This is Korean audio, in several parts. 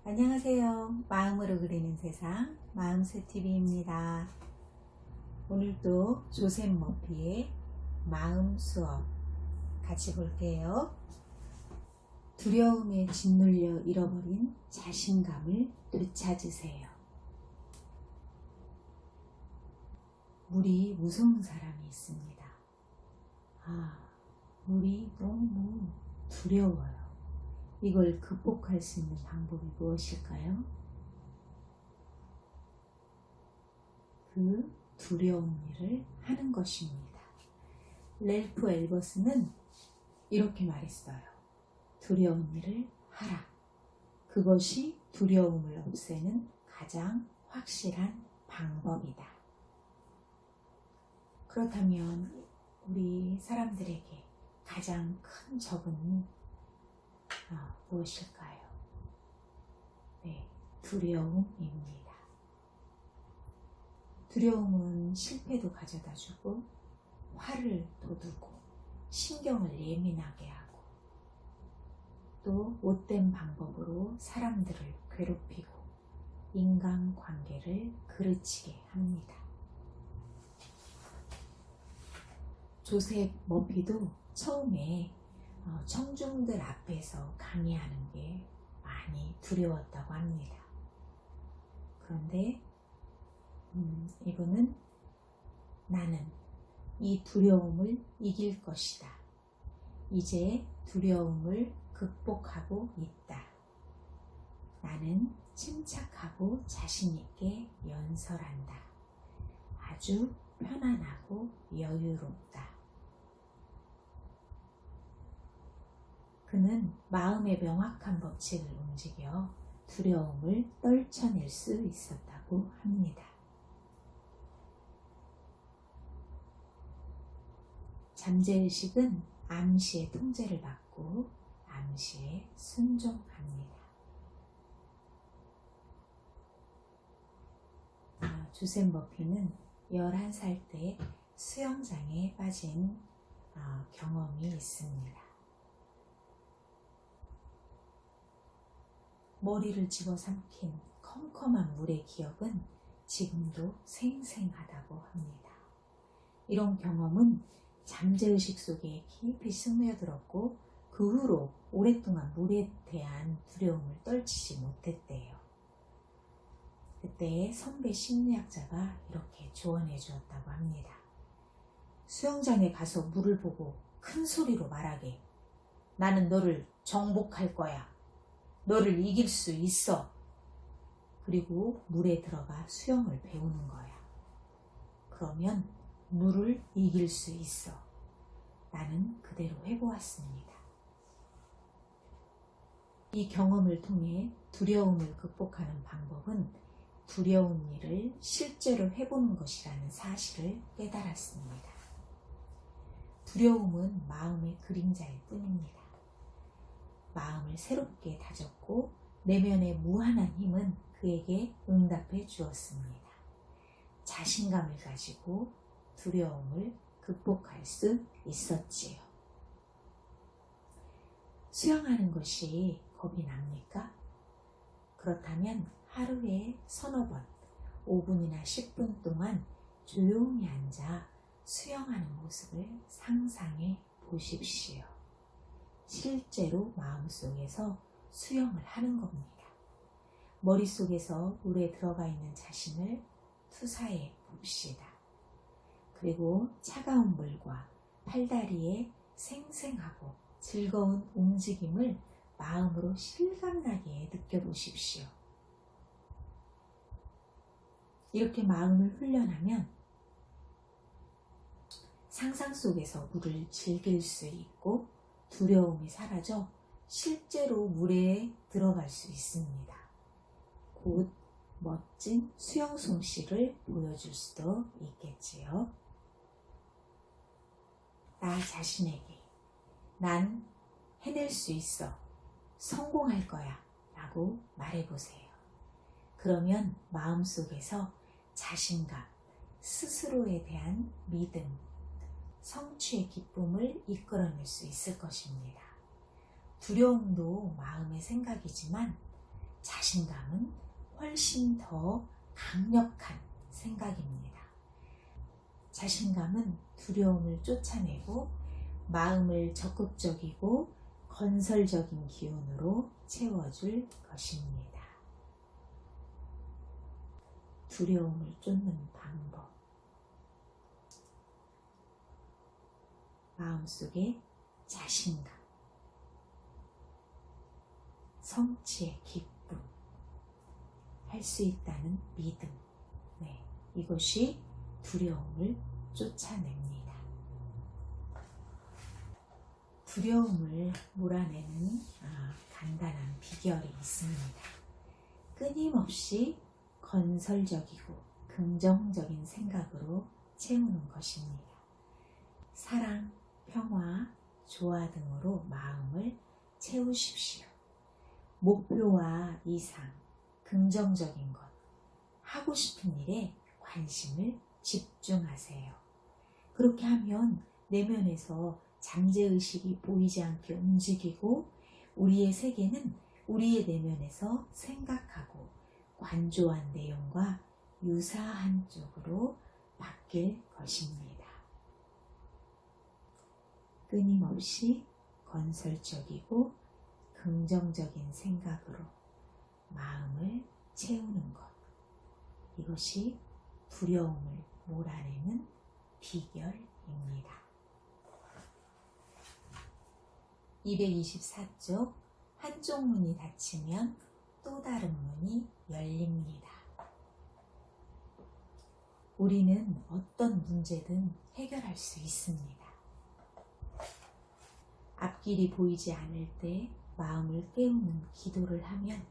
안녕하세요. 마음으로 그리는 세상 마음새TV입니다. 오늘도 조셉 머피의 마음 수업 같이 볼게요. 두려움에 짓눌려 잃어버린 자신감을 되찾으세요. 물이 무서운 사람이 있습니다. 물이 너무 두려워요. 이걸 극복할 수 있는 방법이 무엇일까요? 그 두려운 일을 하는 것입니다. 랠프 엘버스는 이렇게 말했어요. 두려운 일을 하라. 그것이 두려움을 없애는 가장 확실한 방법이다. 그렇다면 우리 사람들에게 가장 큰 적은 무엇일까요? 네, 두려움입니다. 두려움은 실패도 가져다주고 화를 돋우고 신경을 예민하게 하고 또 못된 방법으로 사람들을 괴롭히고 인간관계를 그르치게 합니다. 조셉 머피도 처음에 청중들 앞에서 강의하는 게 많이 두려웠다고 합니다. 그런데 이분은 나는 이 두려움을 이길 것이다. 이제 두려움을 극복하고 있다. 나는 침착하고 자신있게 연설한다. 아주 편안하고 여유롭다. 그는 마음의 명확한 법칙을 움직여 두려움을 떨쳐낼 수 있었다고 합니다. 잠재의식은 암시의 통제를 받고 암시에 순종합니다. 조셉 머피는 11살 때 수영장에 빠진 경험이 있습니다. 머리를 집어삼킨 컴컴한 물의 기억은 지금도 생생하다고 합니다. 이런 경험은 잠재의식 속에 깊이 스며들었고 그 후로 오랫동안 물에 대한 두려움을 떨치지 못했대요. 그때 선배 심리학자가 이렇게 조언해 주었다고 합니다. 수영장에 가서 물을 보고 큰 소리로 말하게. 나는 너를 정복할 거야. 너를 이길 수 있어. 그리고 물에 들어가 수영을 배우는 거야. 그러면 물을 이길 수 있어. 나는 그대로 해보았습니다. 이 경험을 통해 두려움을 극복하는 방법은 두려운 일을 실제로 해보는 것이라는 사실을 깨달았습니다. 두려움은 마음의 그림자일 뿐입니다. 마음을 새롭게 다졌고 내면의 무한한 힘은 그에게 응답해 주었습니다. 자신감을 가지고 두려움을 극복할 수 있었지요. 수영하는 것이 겁이 납니까? 그렇다면 하루에 서너 번, 5분이나 10분 동안 조용히 앉아 수영하는 모습을 상상해 보십시오. 실제로 마음속에서 수영을 하는 겁니다. 머릿속에서 물에 들어가 있는 자신을 투사해 봅시다. 그리고 차가운 물과 팔다리의 생생하고 즐거운 움직임을 마음으로 실감나게 느껴보십시오. 이렇게 마음을 훈련하면 상상 속에서 물을 즐길 수 있고 두려움이 사라져 실제로 물에 들어갈 수 있습니다. 곧 멋진 수영 솜씨를 보여줄 수도 있겠지요. 나 자신에게 난 해낼 수 있어. 성공할 거야. 라고 말해보세요. 그러면 마음속에서 자신감, 스스로에 대한 믿음, 성취의 기쁨을 이끌어낼 수 있을 것입니다. 두려움도 마음의 생각이지만 자신감은 훨씬 더 강력한 생각입니다. 자신감은 두려움을 쫓아내고 마음을 적극적이고 건설적인 기운으로 채워줄 것입니다. 두려움을 쫓는 방법. 마음속에 자신감, 성취의 기쁨, 할 수 있다는 믿음, 이것이 두려움을 쫓아냅니다. 두려움을 몰아내는 간단한 비결이 있습니다. 끊임없이 건설적이고 긍정적인 생각으로 채우는 것입니다. 사랑, 평화, 조화 등으로 마음을 채우십시오. 목표와 이상, 긍정적인 것, 하고 싶은 일에 관심을 집중하세요. 그렇게 하면 내면에서 잠재의식이 보이지 않게 움직이고 우리의 세계는 우리의 내면에서 생각하고 관조한 내용과 유사한 쪽으로 바뀔 것입니다. 끊임없이 건설적이고 긍정적인 생각으로 마음을 채우는 것. 이것이 두려움을 몰아내는 비결입니다. 224쪽 한쪽 문이 닫히면 또 다른 문이 열립니다. 우리는 어떤 문제든 해결할 수 있습니다. 앞길이 보이지 않을 때 마음을 깨우는 기도를 하면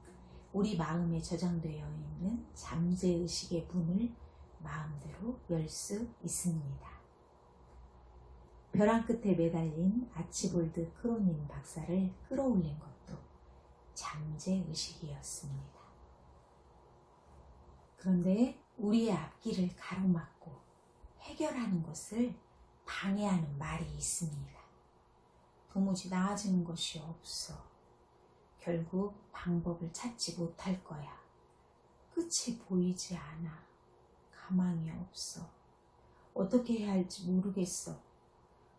우리 마음에 저장되어 있는 잠재의식의 문을 마음대로 열 수 있습니다. 벼랑 끝에 매달린 아치볼드 크로닌 박사를 끌어올린 것도 잠재의식이었습니다. 그런데 우리의 앞길을 가로막고 해결하는 것을 방해하는 말이 있습니다. 도무지 나아지는 것이 없어. 결국 방법을 찾지 못할 거야. 끝이 보이지 않아. 가망이 없어. 어떻게 해야 할지 모르겠어.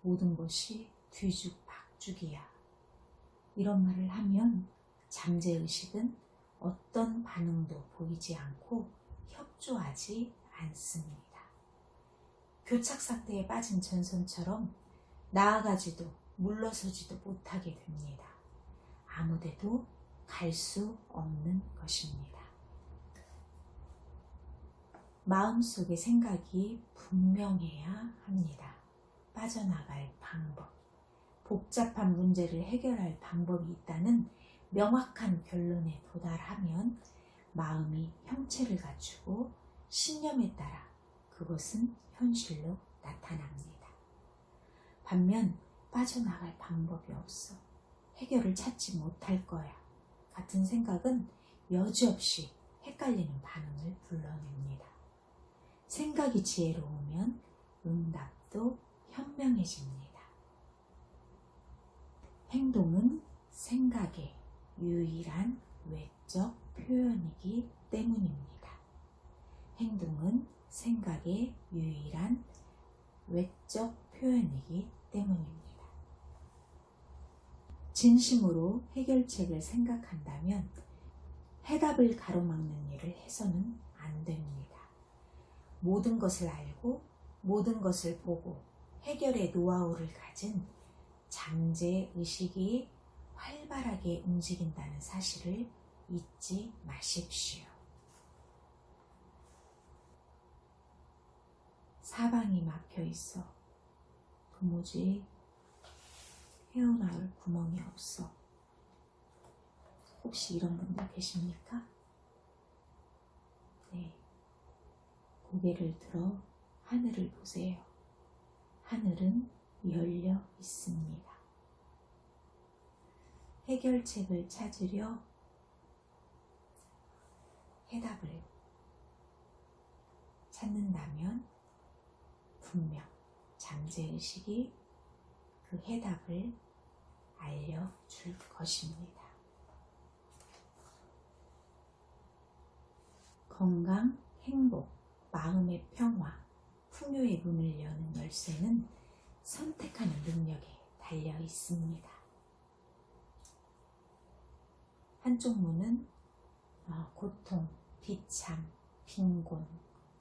모든 것이 뒤죽박죽이야. 이런 말을 하면 잠재의식은 어떤 반응도 보이지 않고 협조하지 않습니다. 교착 상태에 빠진 전선처럼 나아가지도 물러서지도 못하게 됩니다. 아무데도 갈 수 없는 것입니다. 마음속의 생각이 분명해야 합니다. 빠져나갈 방법, 복잡한 문제를 해결할 방법이 있다는 명확한 결론에 도달하면 마음이 형체를 갖추고 신념에 따라 그것은 현실로 나타납니다. 반면 빠져나갈 방법이 없어. 해결을 찾지 못할 거야. 같은 생각은 여지없이 헷갈리는 반응을 불러냅니다. 생각이 지혜로우면 응답도 현명해집니다. 행동은 생각의 유일한 외적 표현이기 때문입니다. 행동은 생각의 유일한 외적 표현이기 때문입니다. 진심으로 해결책을 생각한다면 해답을 가로막는 일을 해서는 안 됩니다. 모든 것을 알고 모든 것을 보고 해결의 노하우를 가진 잠재의식이 활발하게 움직인다는 사실을 잊지 마십시오. 사방이 막혀 있어. 도무지 헤어나올 구멍이 없어. 혹시 이런 분들 계십니까? 네. 고개를 들어 하늘을 보세요. 하늘은 열려 있습니다. 해결책을 찾으려 해답을 찾는다면 분명 잠재의식이 그 해답을 알려줄 것입니다. 건강, 행복, 마음의 평화, 풍요의 문을 여는 열쇠는 선택하는 능력에 달려 있습니다. 한쪽 문은 고통, 비참, 빈곤,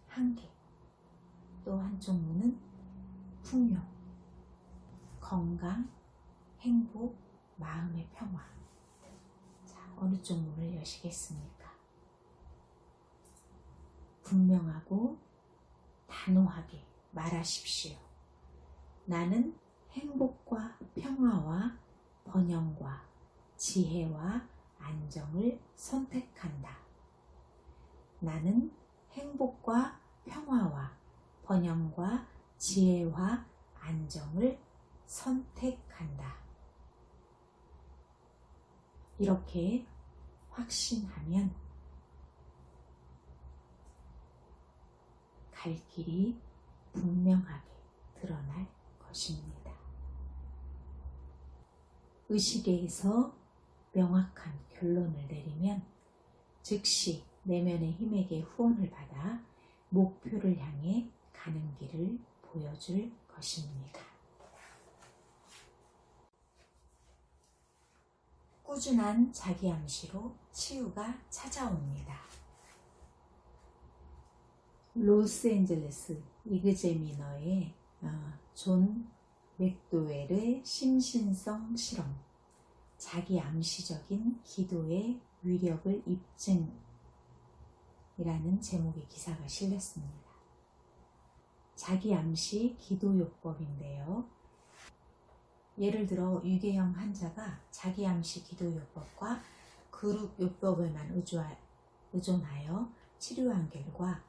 한계, 또 한쪽 문은 풍요, 건강, 행복, 마음의 평화. 자, 어느 쪽 문을 여시겠습니까? 분명하고 단호하게 말하십시오. 나는 행복과 평화와 번영과 지혜와 안정을 선택한다. 나는 행복과 평화와 번영과 지혜와 안정을 선택한다. 이렇게 확신하면 갈 길이 분명하게 드러날 것입니다. 의식에서 명확한 결론을 내리면 즉시 내면의 힘에게 후원을 받아 목표를 향해 가는 길을 보여줄 것입니다. 꾸준한 자기 암시로 치유가 찾아옵니다. 로스앤젤레스 이그제미너의 존 맥도웰의 심신성 실험, 자기 암시적인 기도의 위력을 입증이라는 제목의 기사가 실렸습니다. 자기 암시 기도요법인데요. 예를 들어 유괴형 환자가 자기 암시 기도요법과 그룹 요법에만 의존하여 치료한 결과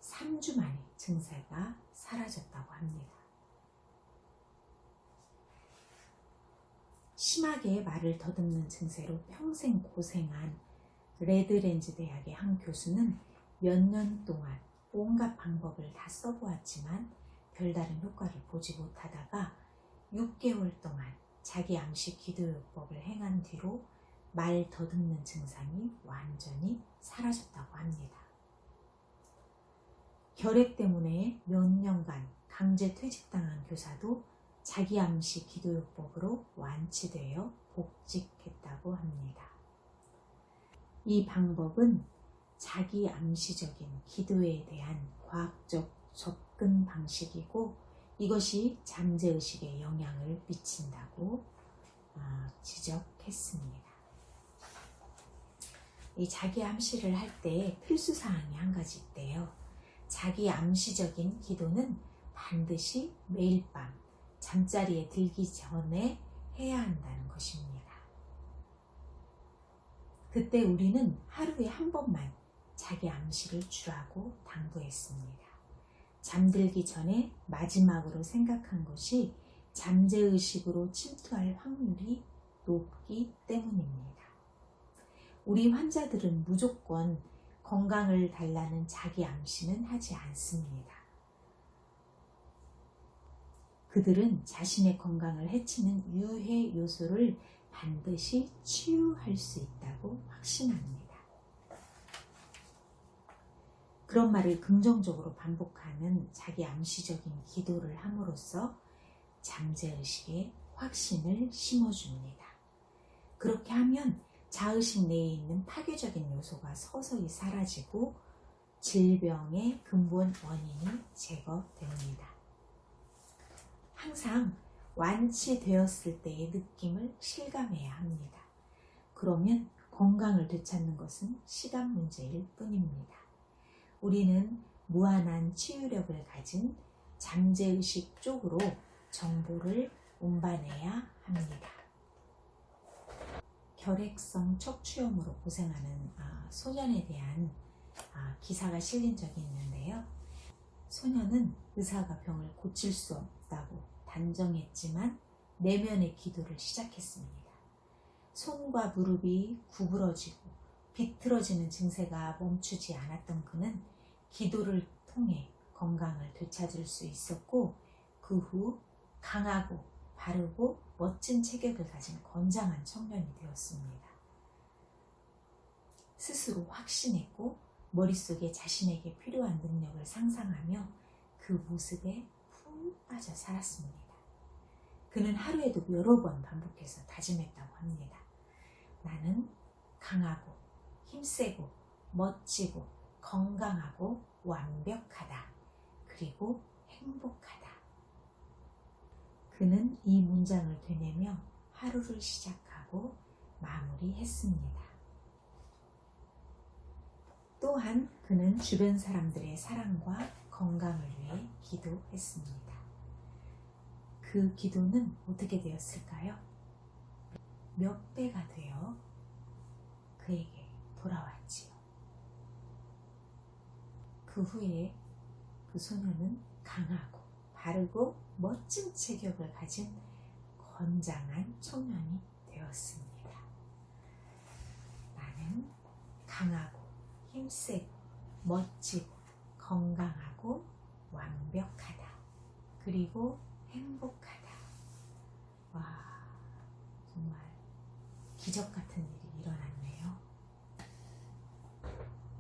3주 만에 증세가 사라졌다고 합니다. 심하게 말을 더듬는 증세로 평생 고생한 레드랜즈 대학의 한 교수는 몇 년 동안 온갖 방법을 다 써보았지만 별다른 효과를 보지 못하다가 6개월 동안 자기 암시 기도요법을 행한 뒤로 말 더듬는 증상이 완전히 사라졌다고 합니다. 결핵 때문에 몇 년간 강제 퇴직당한 교사도 자기 암시 기도요법으로 완치되어 복직했다고 합니다. 이 방법은 자기 암시적인 기도에 대한 과학적 접근 방식이고 이것이 잠재의식에 영향을 미친다고 지적했습니다. 이 자기 암시를 할 때 필수사항이 한 가지 있대요. 자기 암시적인 기도는 반드시 매일 밤 잠자리에 들기 전에 해야 한다는 것입니다. 그때 우리는 하루에 한 번만 자기 암시를 주라고 당부했습니다. 잠들기 전에 마지막으로 생각한 것이 잠재의식으로 침투할 확률이 높기 때문입니다. 우리 환자들은 무조건 건강을 달라는 자기 암시는 하지 않습니다. 그들은 자신의 건강을 해치는 유해 요소를 반드시 치유할 수 있다고 확신합니다. 그런 말을 긍정적으로 반복하는 자기 암시적인 기도를 함으로써 잠재의식에 확신을 심어줍니다. 그렇게 하면 자의식 내에 있는 파괴적인 요소가 서서히 사라지고 질병의 근본 원인이 제거됩니다. 항상 완치되었을 때의 느낌을 실감해야 합니다. 그러면 건강을 되찾는 것은 시간 문제일 뿐입니다. 우리는 무한한 치유력을 가진 잠재의식 쪽으로 정보를 운반해야 합니다. 결핵성 척추염으로 고생하는 소년에 대한 기사가 실린 적이 있는데요. 소년은 의사가 병을 고칠 수 없다고 단정했지만 내면의 기도를 시작했습니다. 손과 무릎이 구부러지고 비틀어지는 증세가 멈추지 않았던 그는 기도를 통해 건강을 되찾을 수 있었고 그 후 강하고 바르고 멋진 체격을 가진 건장한 청년이 되었습니다. 스스로 확신했고 머릿속에 자신에게 필요한 능력을 상상하며 그 모습에 푹 빠져 살았습니다. 그는 하루에도 여러 번 반복해서 다짐했다고 합니다. 나는 강하고 힘세고 멋지고 건강하고 완벽하다. 그리고 행복하다. 그는 이 문장을 되뇌며 하루를 시작하고 마무리했습니다. 또한 그는 주변 사람들의 사랑과 건강을 위해 기도했습니다. 그 기도는 어떻게 되었을까요? 몇 배가 되어 그에게 돌아왔지요. 그 후에 그 소녀는 강하고 바르고 멋진 체격을 가진 건장한 청년이 되었습니다. 나는 강하고 힘세고 멋지고 건강하고 완벽하다. 그리고 행복하다. 와, 정말 기적 같은 일이 일어났네요.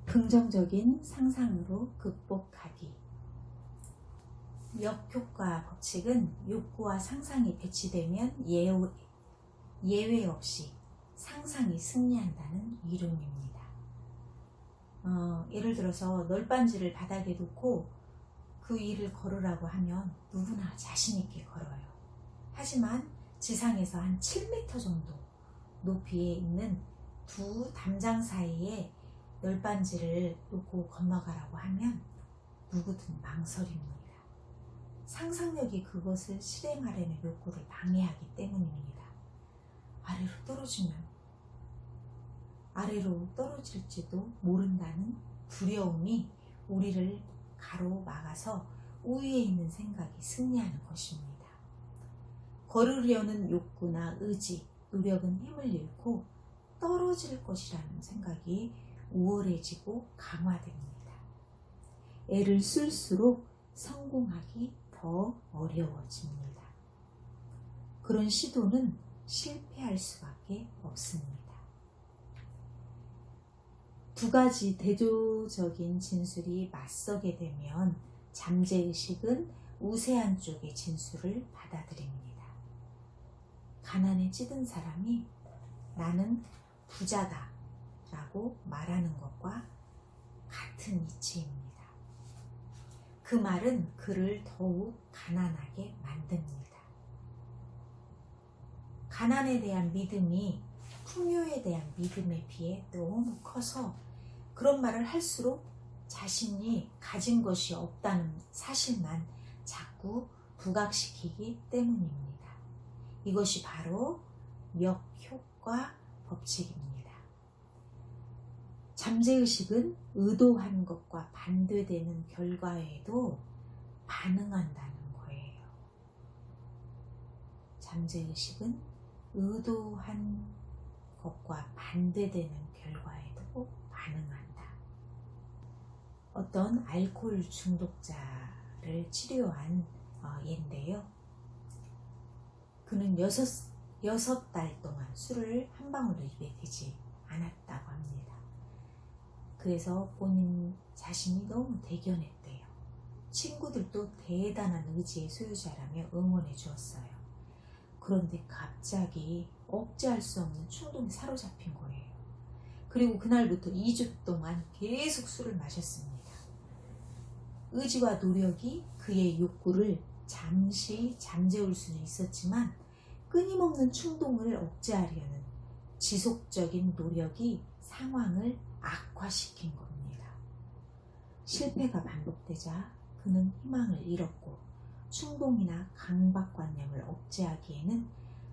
긍정적인 상상으로 극복하기. 역효과 법칙은 욕구와 상상이 배치되면 예외 없이 상상이 승리한다는 이론입니다. 예를 들어서 널빤지를 바닥에 놓고 그 위를 걸으라고 하면 누구나 자신 있게 걸어요. 하지만 지상에서 한 7m 정도 높이에 있는 두 담장 사이에 널빤지를 놓고 건너가라고 하면 누구든 망설입니다. 상상력이 그것을 실행하려는 욕구를 방해하기 때문입니다. 아래로 떨어질지도 모른다는 두려움이 우리를 가로막아서 우위에 있는 생각이 승리하는 것입니다. 걸으려는 욕구나 의지, 노력은 힘을 잃고 떨어질 것이라는 생각이 우월해지고 강화됩니다. 애를 쓸수록 성공하기 더 어려워집니다. 그런 시도는 실패할 수밖에 없습니다. 두 가지 대조적인 진술이 맞서게 되면 잠재의식은 우세한 쪽의 진술을 받아들입니다. 가난에 찌든 사람이 나는 부자다 라고 말하는 것과 같은 이치입니다. 그 말은 그를 더욱 가난하게 만듭니다. 가난에 대한 믿음이 풍요에 대한 믿음에 비해 너무 커서 그런 말을 할수록 자신이 가진 것이 없다는 사실만 자꾸 부각시키기 때문입니다. 이것이 바로 역효과 법칙입니다. 잠재의식은 의도한 것과 반대되는 결과에도 반응한다는 거예요. 잠재의식은 의도한 것과 반대되는 결과에도 반응한다. 어떤 알코올 중독자를 치료한 예인데요. 그는 6달 동안 술을 한 방울도 입에 대지 않았다고 합니다. 그래서 본인 자신이 너무 대견했대요. 친구들도 대단한 의지의 소유자라며 응원해 주었어요. 그런데 갑자기 억제할 수 없는 충동에 사로잡힌 거예요. 그리고 그날부터 2주 동안 계속 술을 마셨습니다. 의지와 노력이 그의 욕구를 잠시 잠재울 수는 있었지만 끊임없는 충동을 억제하려는 지속적인 노력이 상황을 악화시킨 겁니다. 실패가 반복되자 그는 희망을 잃었고 충동이나 강박관념을 억제하기에는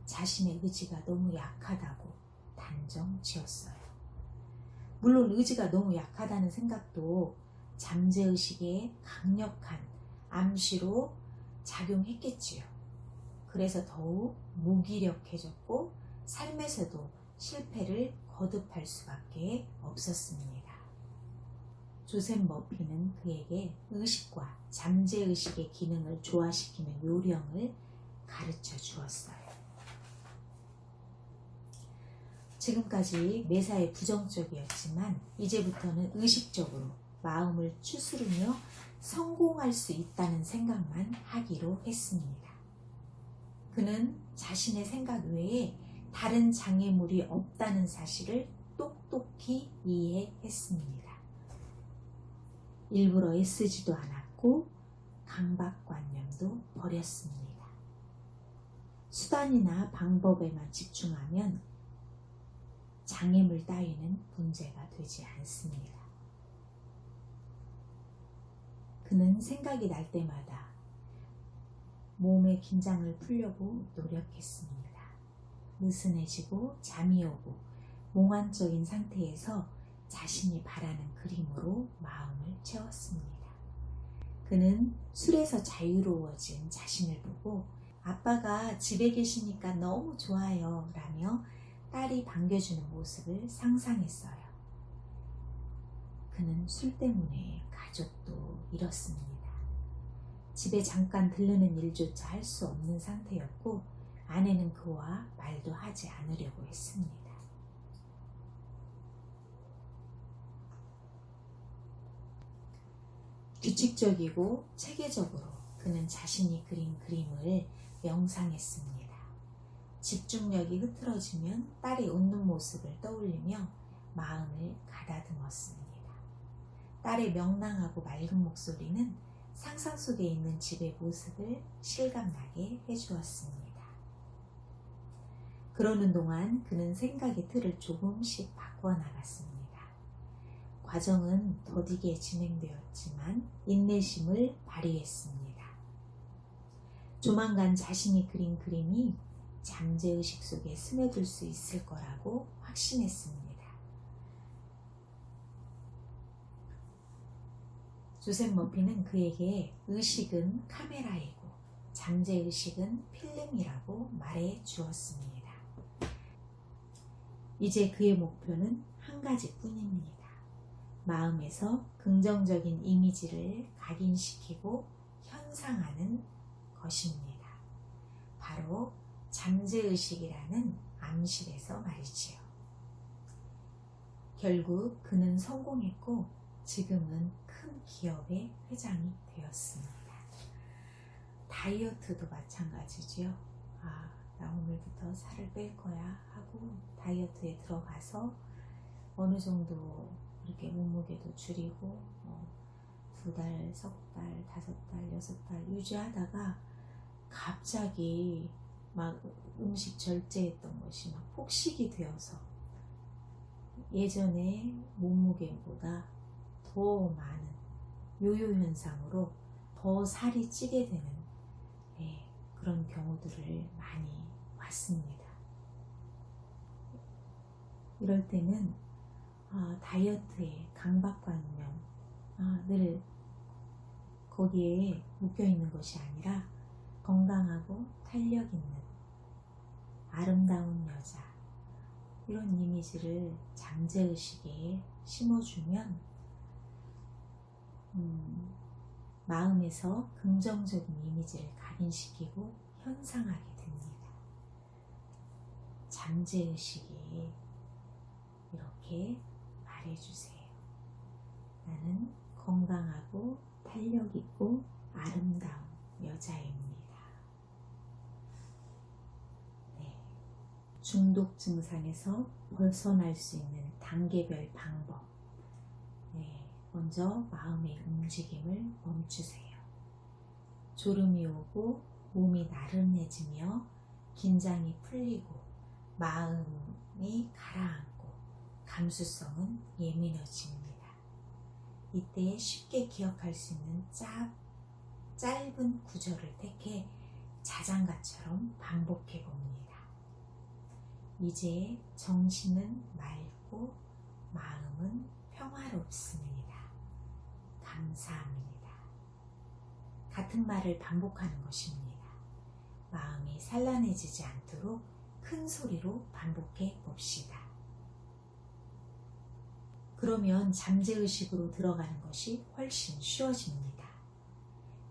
자신의 의지가 너무 약하다고 단정 지었어요. 물론 의지가 너무 약하다는 생각도 잠재의식의 강력한 암시로 작용했겠지요. 그래서 더욱 무기력해졌고 삶에서도 실패를 거듭할 수밖에 없었습니다. 조셉 머피는 그에게 의식과 잠재의식의 기능을 조화시키는 요령을 가르쳐 주었어요. 지금까지 매사에 부정적이었지만 이제부터는 의식적으로 마음을 추스르며 성공할 수 있다는 생각만 하기로 했습니다. 그는 자신의 생각 외에 다른 장애물이 없다는 사실을 똑똑히 이해했습니다. 일부러 애쓰지도 않았고 강박관념도 버렸습니다. 수단이나 방법에만 집중하면 장애물 따위는 문제가 되지 않습니다. 그는 생각이 날 때마다 몸의 긴장을 풀려고 노력했습니다. 느슨해지고 잠이 오고 몽환적인 상태에서 자신이 바라는 그림으로 마음을 채웠습니다. 그는 술에서 자유로워진 자신을 보고 아빠가 집에 계시니까 너무 좋아요 라며 딸이 반겨주는 모습을 상상했어요. 그는 술 때문에 가족도 잃었습니다. 집에 잠깐 들르는 일조차 할 수 없는 상태였고 아내는 그와 말도 하지 않으려고 했습니다. 규칙적이고 체계적으로 그는 자신이 그린 그림을 명상했습니다. 집중력이 흐트러지면 딸이 웃는 모습을 떠올리며 마음을 가다듬었습니다. 딸의 명랑하고 맑은 목소리는 상상 속에 있는 집의 모습을 실감나게 해주었습니다. 그러는 동안 그는 생각의 틀을 조금씩 바꿔나갔습니다. 과정은 더디게 진행되었지만 인내심을 발휘했습니다. 조만간 자신이 그린 그림이 잠재의식 속에 스며들 수 있을 거라고 확신했습니다. 조셉 머피는 그에게 의식은 카메라이고 잠재의식은 필름이라고 말해 주었습니다. 이제 그의 목표는 한 가지뿐입니다. 마음에서 긍정적인 이미지를 각인시키고 현상하는 것입니다. 바로 잠재의식이라는 암실에서 말이지요. 결국 그는 성공했고 지금은 큰 기업의 회장이 되었습니다. 다이어트도 마찬가지지요. 나 오늘부터 살을 뺄 거야 하고 다이어트에 들어가서 어느 정도 이렇게 몸무게도 줄이고 2달, 석 달, 5달, 6달 유지하다가 갑자기 막 음식 절제했던 것이 막 폭식이 되어서 예전에 몸무게보다 더 많은 요요 현상으로 더 살이 찌게 되는 그런 경우들을 많이 봤습니다. 이럴 때는 다이어트의 강박관념 늘 거기에 묶여있는 것이 아니라 건강하고 탄력 있는 아름다운 여자 이런 이미지를 잠재의식에 심어주면 마음에서 긍정적인 이미지를 각인시키고 현상하게 됩니다. 잠재의식이 이렇게 말해주세요. 나는 건강하고 탄력 있고 아름다운 여자입니다. 중독 증상에서 벗어날 수 있는 단계별 방법. 먼저 마음의 움직임을 멈추세요. 졸음이 오고 몸이 나른해지며 긴장이 풀리고 마음이 가라앉고 감수성은 예민해집니다. 이때 쉽게 기억할 수 있는 짧은 구절을 택해 자장가처럼 반복해 봅니다. 이제 정신은 맑고 마음은 평화롭습니다. 감사합니다. 같은 말을 반복하는 것입니다. 마음이 산란해지지 않도록 큰 소리로 반복해 봅시다. 그러면 잠재의식으로 들어가는 것이 훨씬 쉬워집니다.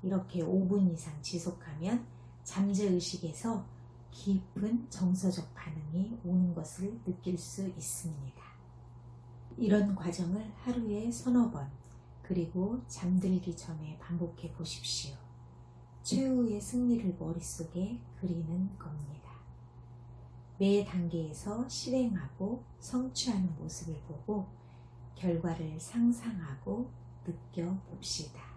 이렇게 5분 이상 지속하면 잠재의식에서 깊은 정서적 반응이 오는 것을 느낄 수 있습니다. 이런 과정을 하루에 서너 번, 그리고 잠들기 전에 반복해 보십시오. 최후의 승리를 머릿속에 그리는 겁니다. 매 단계에서 실행하고 성취하는 모습을 보고 결과를 상상하고 느껴봅시다.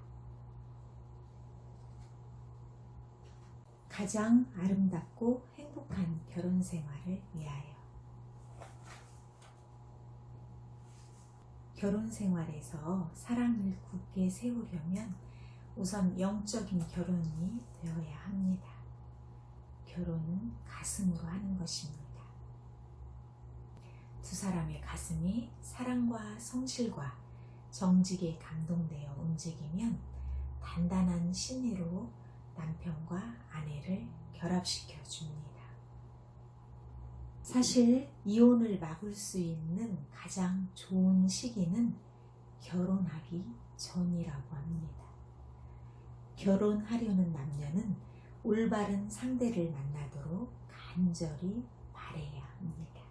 가장 아름답고 행복한 결혼 생활을 위하여. 결혼 생활에서 사랑을 굳게 세우려면 우선 영적인 결혼이 되어야 합니다. 결혼은 가슴으로 하는 것입니다. 두 사람의 가슴이 사랑과 성실과 정직에 감동되어 움직이면 단단한 신의로 남편과 아내를 결합시켜 줍니다. 사실 이혼을 막을 수 있는 가장 좋은 시기는 결혼하기 전이라고 합니다. 결혼하려는 남녀는 올바른 상대를 만나도록 간절히 바라야 합니다.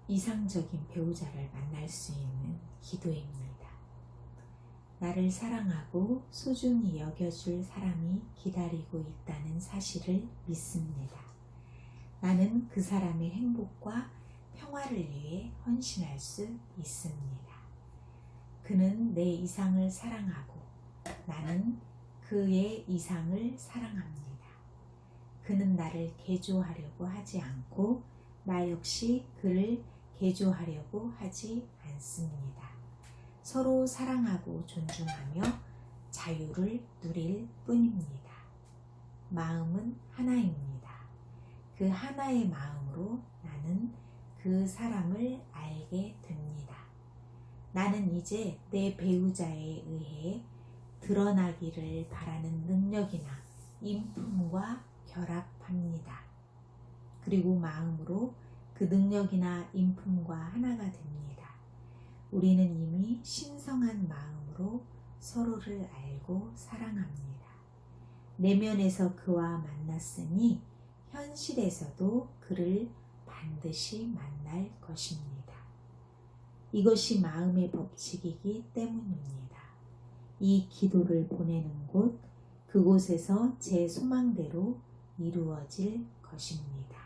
이상적인 배우자를 만날 수 있는 기도입니다. 나를 사랑하고 소중히 여겨줄 사람이 기다리고 있다는 사실을 믿습니다. 나는 그 사람의 행복과 평화를 위해 헌신할 수 있습니다. 그는 내 이상을 사랑하고 나는 그의 이상을 사랑합니다. 그는 나를 개조하려고 하지 않고 나 역시 그를 개조하려고 하지 않습니다. 서로 사랑하고 존중하며 자유를 누릴 뿐입니다. 마음은 하나입니다. 그 하나의 마음으로 나는 그 사람을 알게 됩니다. 나는 이제 내 배우자에 의해 드러나기를 바라는 능력이나 인품과 결합합니다. 그리고 마음으로 그 능력이나 인품과 하나가 됩니다. 우리는 이미 신성한 마음으로 서로를 알고 사랑합니다. 내면에서 그와 만났으니 현실에서도 그를 반드시 만날 것입니다. 이것이 마음의 법칙이기 때문입니다. 이 기도를 보내는 곳, 그곳에서 제 소망대로 이루어질 것입니다.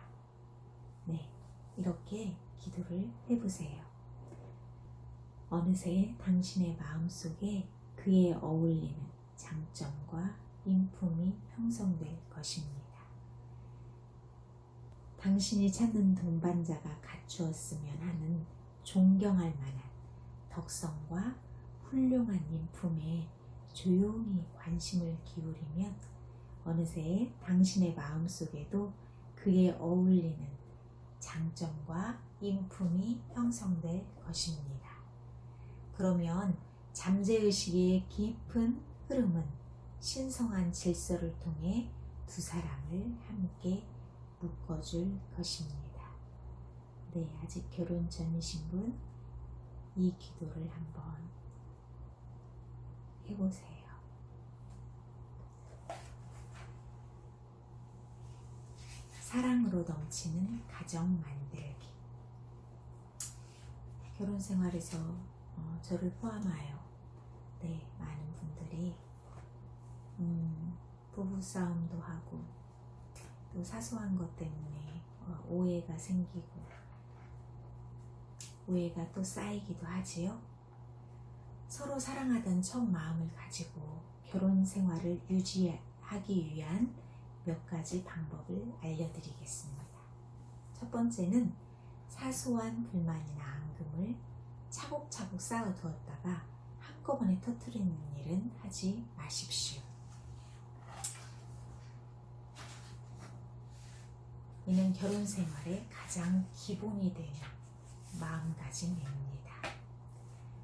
네, 이렇게 기도를 해보세요. 어느새 당신의 마음속에 그에 어울리는 장점과 인품이 형성될 것입니다. 당신이 찾는 동반자가 갖추었으면 하는 존경할 만한 덕성과 훌륭한 인품에 조용히 관심을 기울이면 어느새 당신의 마음속에도 그에 어울리는 장점과 인품이 형성될 것입니다. 그러면 잠재의식의 깊은 흐름은 신성한 질서를 통해 두 사람을 함께 묶어줄 것입니다. 네, 아직 결혼 전이신 분, 이 기도를 한번 해보세요. 사랑으로 넘치는 가정 만들기. 결혼 생활에서 저를 포함하여 많은 분들이 부부싸움도 하고 또 사소한 것 때문에 오해가 생기고 오해가 또 쌓이기도 하지요. 서로 사랑하던 첫 마음을 가지고 결혼 생활을 유지하기 위한 몇 가지 방법을 알려드리겠습니다. 첫 번째는 사소한 불만이나 앙금을 차곡차곡 쌓아두었다가 한꺼번에 터뜨리는 일은 하지 마십시오. 이는 결혼 생활의 가장 기본이 되는 마음가짐입니다.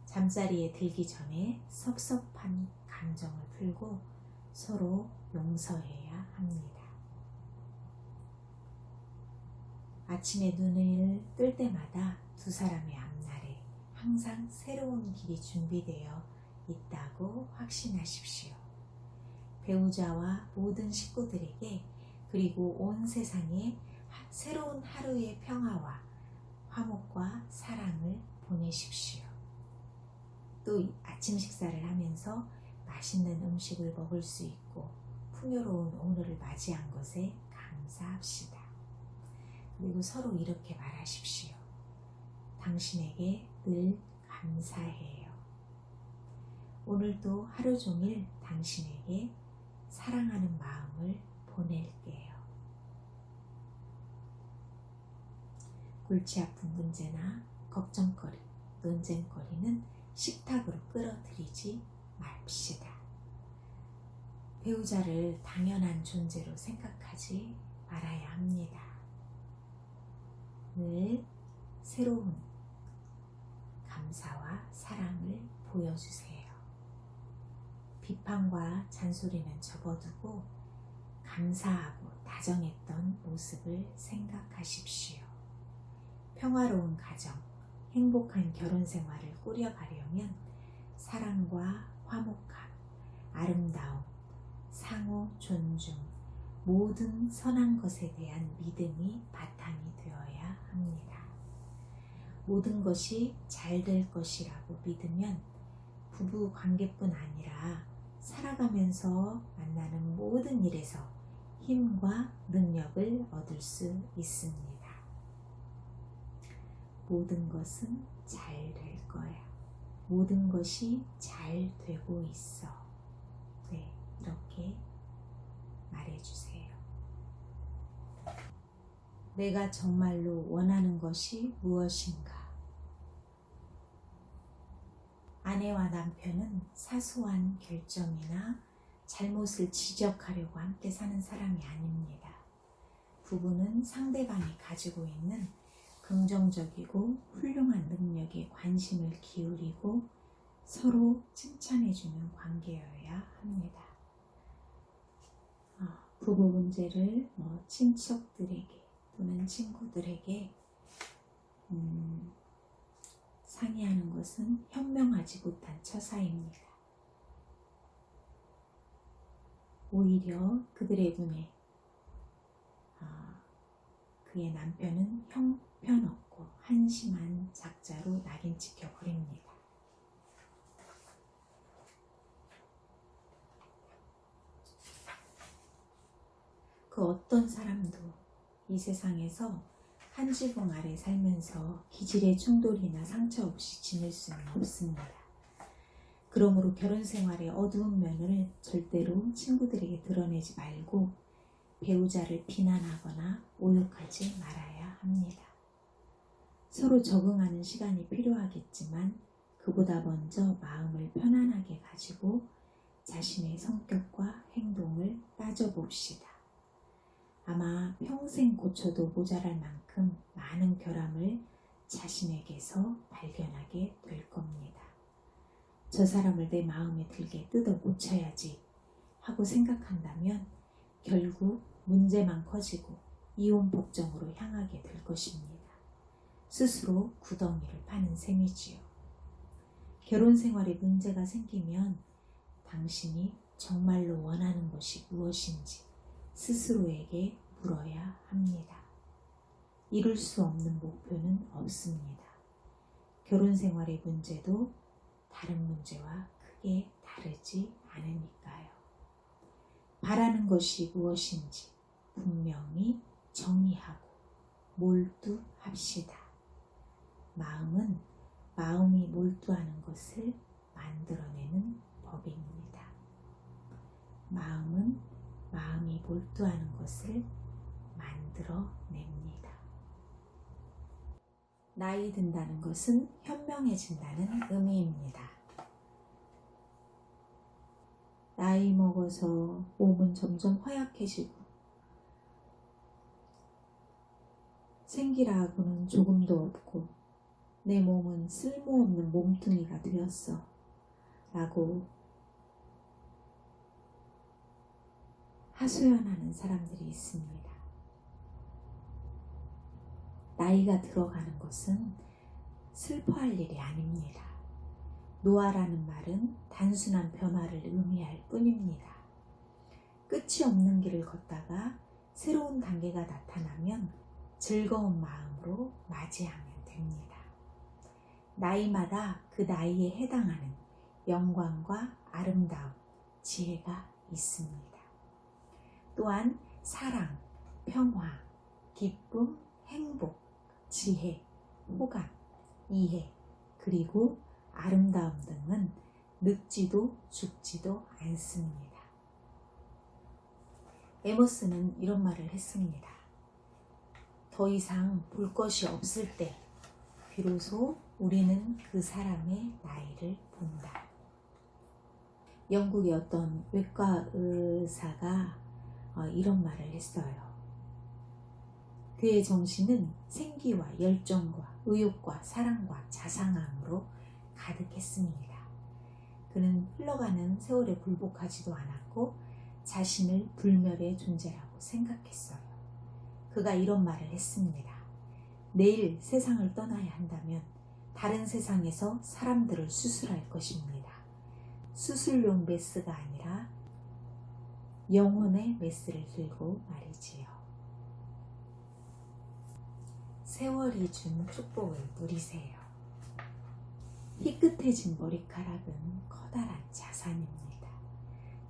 잠자리에 들기 전에 섭섭한 감정을 풀고 서로 용서해야 합니다. 아침에 눈을 뜰 때마다 두 사람의 앞날에 항상 새로운 길이 준비되어 있다고 확신하십시오. 배우자와 모든 식구들에게 그리고 온 세상에 새로운 하루의 평화와 화목과 사랑을 보내십시오. 또 아침 식사를 하면서 맛있는 음식을 먹을 수 있고 풍요로운 오늘을 맞이한 것에 감사합시다. 그리고 서로 이렇게 말하십시오. 당신에게 늘 감사해요. 오늘도 하루 종일 당신에게 사랑하는 마음을 보낼게요. 골치 아픈 문제나 걱정거리, 논쟁거리는 식탁으로 끌어들이지 맙시다. 배우자를 당연한 존재로 생각하지 말아야 합니다. 늘 새로운 감사와 사랑을 보여주세요. 비판과 잔소리는 접어두고 감사하고 다정했던 모습을 생각하십시오. 평화로운 가정, 행복한 결혼 생활을 꾸려가려면 사랑과 화목함, 아름다움, 상호 존중, 모든 선한 것에 대한 믿음이 바탕이 되어야 합니다. 모든 것이 잘 될 것이라고 믿으면 부부 관계뿐 아니라 살아가면서 만나는 모든 일에서 힘과 능력을 얻을 수 있습니다. 모든 것은 잘 될 거야. 모든 것이 잘 되고 있어. 네, 이렇게 말해주세요. 내가 정말로 원하는 것이 무엇인가? 아내와 남편은 사소한 결정이나 잘못을 지적하려고 함께 사는 사람이 아닙니다. 부부는 상대방이 가지고 있는 긍정적이고 훌륭한 능력에 관심을 기울이고 서로 칭찬해주는 관계여야 합니다. 부부 문제를 친척들에게 또는 친구들에게 상의하는 것은 현명하지 못한 처사입니다. 오히려 그들의 눈에 그의 남편은 형편없고 한심한 작자로 낙인 찍혀 버립니다. 그 어떤 사람도 이 세상에서 한 지붕 아래 살면서 기질의 충돌이나 상처 없이 지낼 수는 없습니다. 그러므로 결혼 생활의 어두운 면을 절대로 친구들에게 드러내지 말고 배우자를 비난하거나 모욕하지 말아야 합니다. 서로 적응하는 시간이 필요하겠지만 그보다 먼저 마음을 편안하게 가지고 자신의 성격과 행동을 따져봅시다. 아마 평생 고쳐도 모자랄 만큼 많은 결함을 자신에게서 발견하게 될 겁니다. 저 사람을 내 마음에 들게 뜯어 고쳐야지 하고 생각한다면 결국 문제만 커지고 이혼 복정으로 향하게 될 것입니다. 스스로 구덩이를 파는 셈이지요. 결혼 생활에 문제가 생기면 당신이 정말로 원하는 것이 무엇인지 스스로에게 물어야 합니다. 이룰 수 없는 목표는 없습니다. 결혼 생활의 문제도 다른 문제와 크게 다르지 않으니까요. 바라는 것이 무엇인지 분명히 정의하고 몰두합시다. 마음은 마음이 몰두하는 것을 만들어내는 법입니다. 마음은 마음이 몰두하는 것을 만들어냅니다. 나이 든다는 것은 현명해진다는 의미입니다. 나이 먹어서 몸은 점점 허약해지고 생기라고는 조금도 없고 내 몸은 쓸모없는 몸뚱이가 되었어 라고 하소연하는 사람들이 있습니다. 나이가 들어가는 것은 슬퍼할 일이 아닙니다. 노화라는 말은 단순한 변화를 의미할 뿐입니다. 끝이 없는 길을 걷다가 새로운 단계가 나타나면 즐거운 마음으로 맞이하면 됩니다. 나이마다 그 나이에 해당하는 영광과 아름다움, 지혜가 있습니다. 또한 사랑, 평화, 기쁨, 행복, 지혜, 호감, 이해, 그리고 아름다움 등은 늙지도 죽지도 않습니다. 에머스는 이런 말을 했습니다. 더 이상 볼 것이 없을 때 비로소 우리는 그 사람의 나이를 본다. 영국의 어떤 외과 의사가 이런 말을 했어요. 그의 정신은 생기와 열정과 의욕과 사랑과 자상함으로 가득했습니다. 그는 흘러가는 세월에 굴복하지도 않았고 자신을 불멸의 존재라고 생각했어요. 그가 이런 말을 했습니다. 내일 세상을 떠나야 한다면 다른 세상에서 사람들을 수술할 것입니다. 수술용 메스가 아니라 영혼의 메스를 들고 말이지요. 세월이 준 축복을 누리세요. 희끗해진 머리카락은 커다란 자산입니다.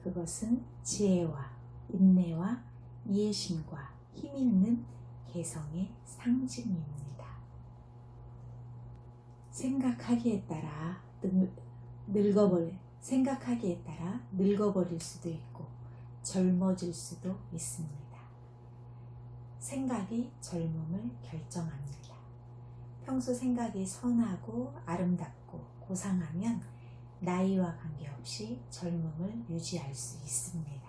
그것은 지혜와 인내와 이해심과 힘있는 개성의 상징입니다. 생각하기에 따라 늙어버릴 수도 있고 젊어질 수도 있습니다. 생각이 젊음을 결정합니다. 평소 생각이 선하고 아름답고 고상하면 나이와 관계없이 젊음을 유지할 수 있습니다.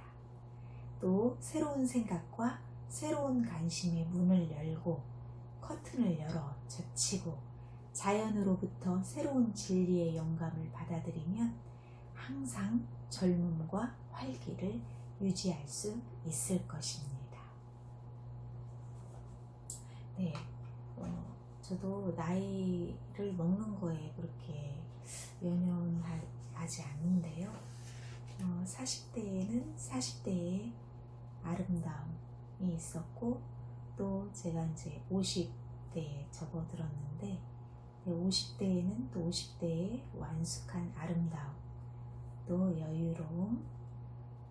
또 새로운 생각과 새로운 관심의 문을 열고 커튼을 열어 젖히고 자연으로부터 새로운 진리의 영감을 받아들이면 항상 젊음과 활기를 유지할 수 있을 것입니다. 네, 저도 나이를 먹는 거에 그렇게 연연하지 않는데요. 40대에는 40대의 아름다움이 있었고 또 제가 이제 50대에 접어들었는데 50대에는 또 50대의 완숙한 아름다움, 또 여유로움,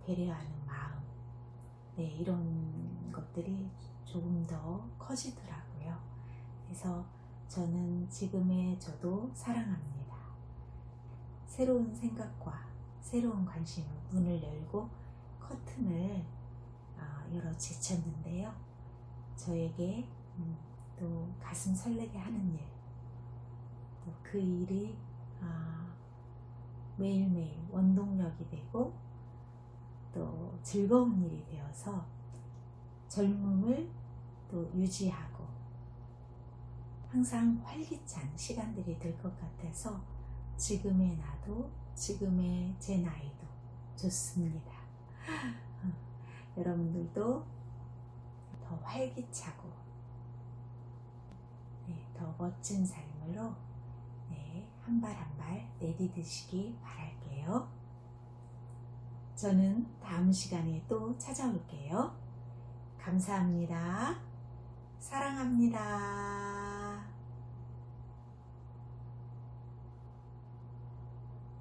배려하는 마음, 이런 것들이 조금 더 커지더라고요. 그래서 저는 지금의 저도 사랑합니다. 새로운 생각과 새로운 관심을 문을 열고 커튼을 열어 제쳤는데요. 저에게 또 가슴 설레게 하는 일, 또 그 일이 매일매일 원동력이 되고 또 즐거운 일이 되어서 젊음을 또 유지하고 항상 활기찬 시간들이 될 것 같아서 지금의 나도 지금의 제 나이도 좋습니다. 여러분들도 더 활기차고 더 멋진 삶으로 한 발 한 발 내디디시기 바랄게요. 저는 다음 시간에 또 찾아올게요. 감사합니다. 사랑합니다.